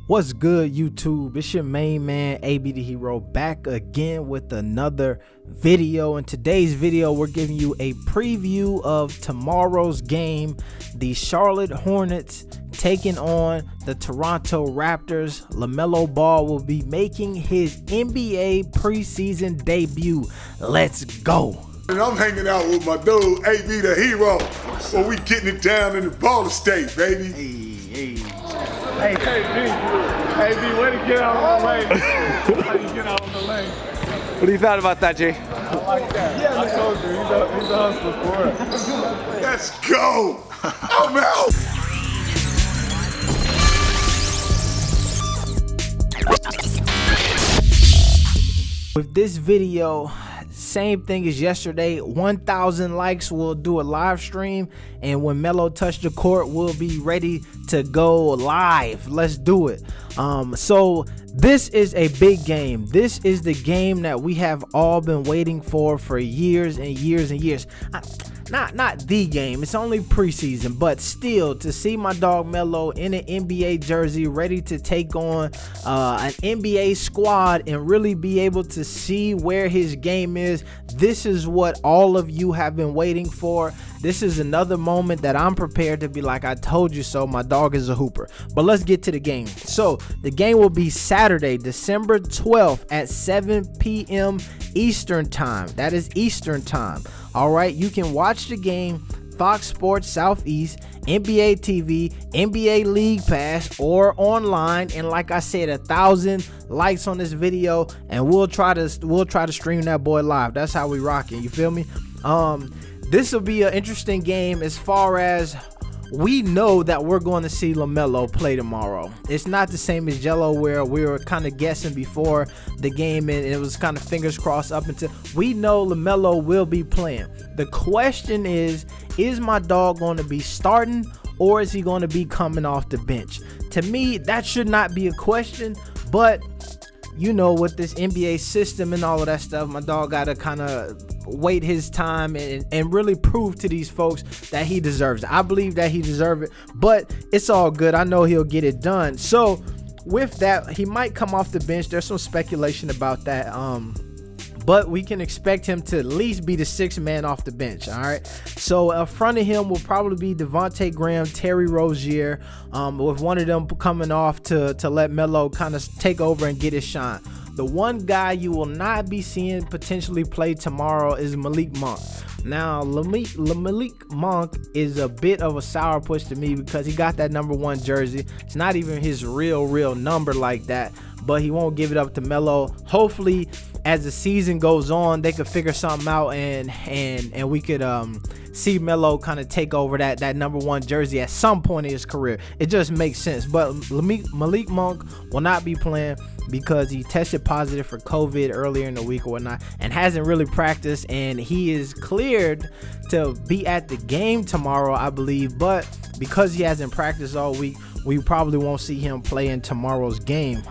What's good, YouTube? It's your main man, AB the Hero, back again with another video. In today's video, we're giving you a preview of tomorrow's game. The Charlotte Hornets taking on the Toronto Raptors. LaMelo Ball will be making his NBA preseason debut. Let's go. And I'm hanging out with my dude, AB the Hero. So we getting it down in the Ball State, baby. Hey, AB, way to get out on the lane. How you get out on the lane? What do you thought about that, Jay? I like that. Yeah, I told you, he's a hustler for it. Let's go. I'm out. With this video, same thing as yesterday, 1,000 likes, we'll do a live stream, and when Melo touch the court, we'll be ready to go live. Let's do it. So this is a big game. This is the game that we have all been waiting for years and years and years. Not the game, it's only preseason, but still, to see my dog Melo in an NBA jersey ready to take on an NBA squad and really be able to see where his game is, this is what all of you have been waiting for. This is another moment that I'm prepared to be like, I told you so, my dog is a hooper. But let's get to the game. So the game will be Saturday, December 12th at 7 p.m. Eastern time. That is Eastern time. All right, you can watch the game Fox Sports Southeast, NBA TV, NBA League Pass, or online. And like I said, 1,000 likes on this video, and we'll try to stream that boy live. That's how we rocking. You feel me? This will be an interesting game as far as we know that we're going to see LaMelo play tomorrow. It's not the same as Jello where we were kind of guessing before the game and it was kind of fingers crossed up until we know LaMelo will be playing. The question is my dog going to be starting or is he going to be coming off the bench? To me, that should not be a question, but you know, with this NBA system and all of that stuff, my dog got to kind of wait his time and really prove to these folks that he deserves it. I believe that he deserves it, but it's all good. I know he'll get it done. So with that, he might come off the bench. There's some speculation about that. But we can expect him to at least be the sixth man off the bench. All right. So in front of him will probably be Devontae Graham, Terry Rozier, with one of them coming off to let Melo kind of take over and get his shine. The one guy you will not be seeing potentially play tomorrow is Malik Monk. Now, Malik Monk is a bit of a sourpuss to me because he got that #1 jersey. It's not even his real number like that, but he won't give it up to Melo. Hopefully, as the season goes on, they could figure something out and we could see Melo kind of take over that #1 jersey at some point in his career. It just makes sense. But Malik Monk will not be playing because he tested positive for COVID earlier in the week or whatnot and hasn't really practiced, and he is cleared to be at the game tomorrow, I believe, but because he hasn't practiced all week, we probably won't see him play in tomorrow's game.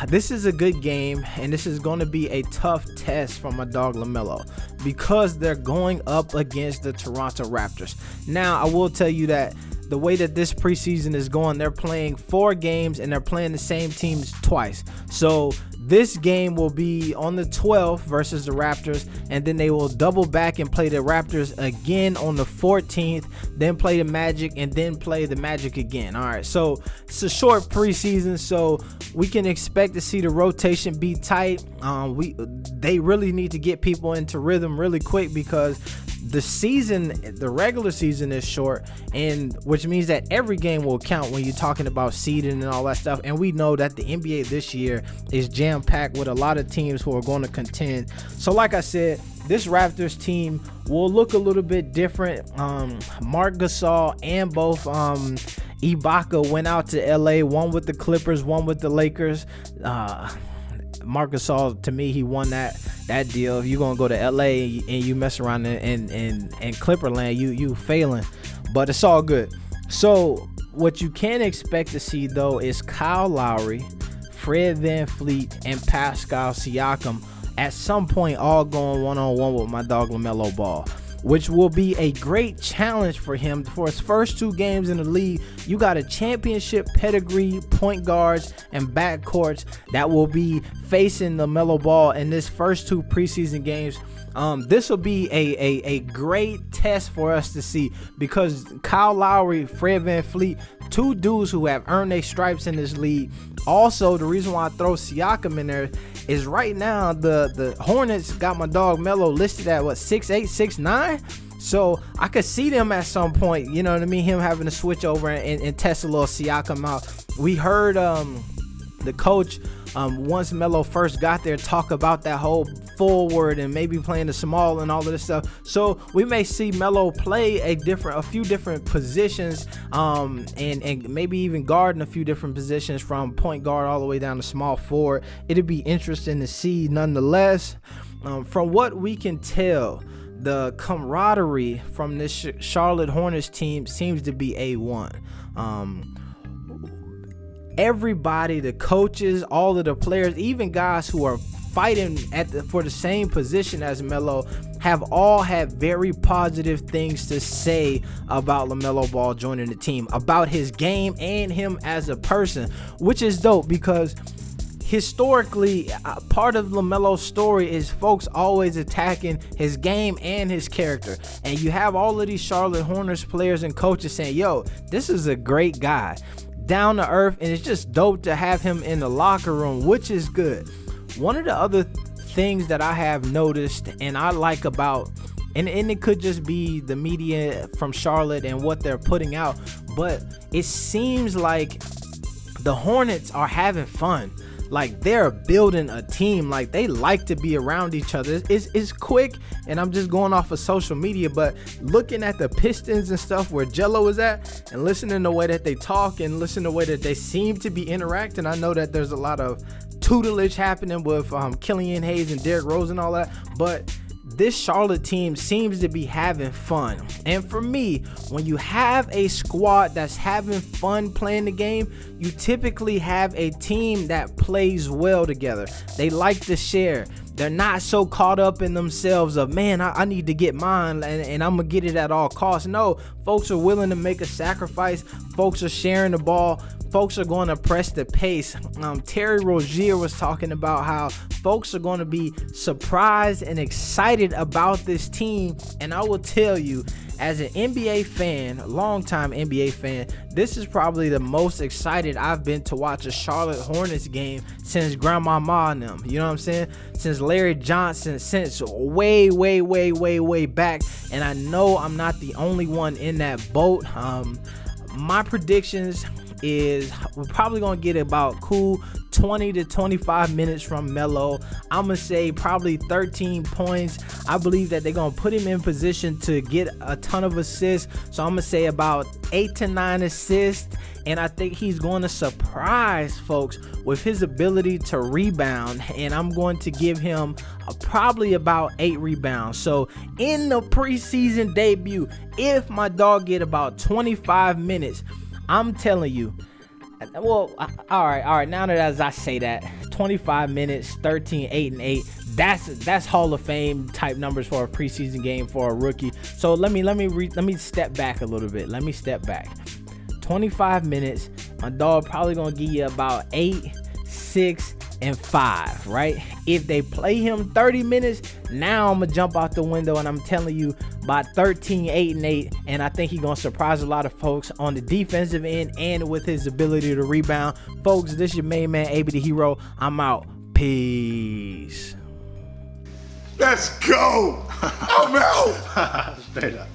This is a good game, and this is going to be a tough test for my dog LaMelo because they're going up against the Toronto Raptors. Now, I will tell you that the way that this preseason is going, they're playing 4 games and they're playing the same teams twice. So this game will be on the 12th versus the Raptors, and then they will double back and play the Raptors again on the 14th, then play the Magic, and then play the Magic again. All right, so it's a short preseason, so we can expect to see the rotation be tight. They really need to get people into rhythm really quick because the regular season is short, and which means that every game will count when you're talking about seeding and all that stuff. And we know that the NBA this year is jam-packed with a lot of teams who are going to contend. So like I said, this Raptors team will look a little bit different. Marc Gasol and both Ibaka went out to LA, one with the Clippers, one with the Lakers. Marc Gasol, to me, he won that deal. If you're gonna go to LA and you mess around in Clipperland, you failing, but it's all good. So what you can expect to see though is Kyle Lowry, Fred VanVleet, and Pascal Siakam at some point all going one-on-one with my dog LaMelo Ball. which will be a great challenge for him for his first 2 games in the league. You got a championship pedigree point guards and backcourts that will be facing LaMelo Ball in this first 2 preseason games. This will be a great test for us to see, because Kyle Lowry, Fred VanVleet, 2 dudes who have earned their stripes in this league. Also, the reason why I throw Siakam in there is right now the Hornets got my dog Melo listed at what, 6'8", 6'9". So I could see them at some point, you know what I mean, him having to switch over and test a little Siakam out. We heard the coach, once Melo first got there, talk about that whole forward and maybe playing the small and all of this stuff. So we may see Melo play a few different positions, and maybe even guarding a few different positions from point guard all the way down to small forward. It'd be interesting to see nonetheless. From what we can tell, the camaraderie from this Charlotte Hornets team seems to be A1. Everybody, the coaches, all of the players, even guys who are fighting for the same position as Melo, have all had very positive things to say about LaMelo Ball joining the team, about his game and him as a person, which is dope, because historically, part of LaMelo's story is folks always attacking his game and his character. And you have all of these Charlotte Hornets players and coaches saying, yo, this is a great guy, down to earth, and it's just dope to have him in the locker room, which is good. One of the other things that I have noticed and I like about, and it could just be the media from Charlotte and what they're putting out, but it seems like the Hornets are having fun. Like, they're building a team. Like, they like to be around each other. It's quick, and I'm just going off of social media, but looking at the Pistons and stuff where Jello is at, and listening to the way that they talk and listening to the way that they seem to be interacting, I know that there's a lot of tutelage happening with Killian Hayes and Derrick Rose and all that, but this Charlotte team seems to be having fun. And for me, when you have a squad that's having fun playing the game, you typically have a team that plays well together. They like to share. They're not so caught up in themselves of, man, I need to get mine and I'm going to get it at all costs. No, folks are willing to make a sacrifice. Folks are sharing the ball. Folks are going to press the pace. Terry Rozier was talking about how folks are going to be surprised and excited about this team. And I will tell you, as an NBA fan, a longtime NBA fan, this is probably the most excited I've been to watch a Charlotte Hornets game since Grandmama and them. You know what I'm saying? Since Larry Johnson, since way back. And I know I'm not the only one in that boat. My predictions is we're probably gonna get about cool 20 to 25 minutes from Melo. I'm gonna say probably 13 points. I believe that they're gonna put him in position to get a ton of assists, so I'm gonna say about 8 to 9 assists. And I think he's going to surprise folks with his ability to rebound, and I'm going to give him probably about 8 rebounds. So in the preseason debut, if my dog get about 25 minutes, I'm telling you, well, all right. Now that as I say that, 25 minutes, 13, 8, and 8, that's Hall of Fame type numbers for a preseason game for a rookie. So let me step back a little bit. Let me step back. 25 minutes, my dog probably gonna give you about 8, 6, and 5, right? If they play him 30 minutes, now I'm gonna jump out the window and I'm telling you about 13, 8, and 8, and I think he's gonna surprise a lot of folks on the defensive end and with his ability to rebound. Folks, this is your main man, AB the Hero. I'm out. Peace. Let's go. I'm out. Straight up.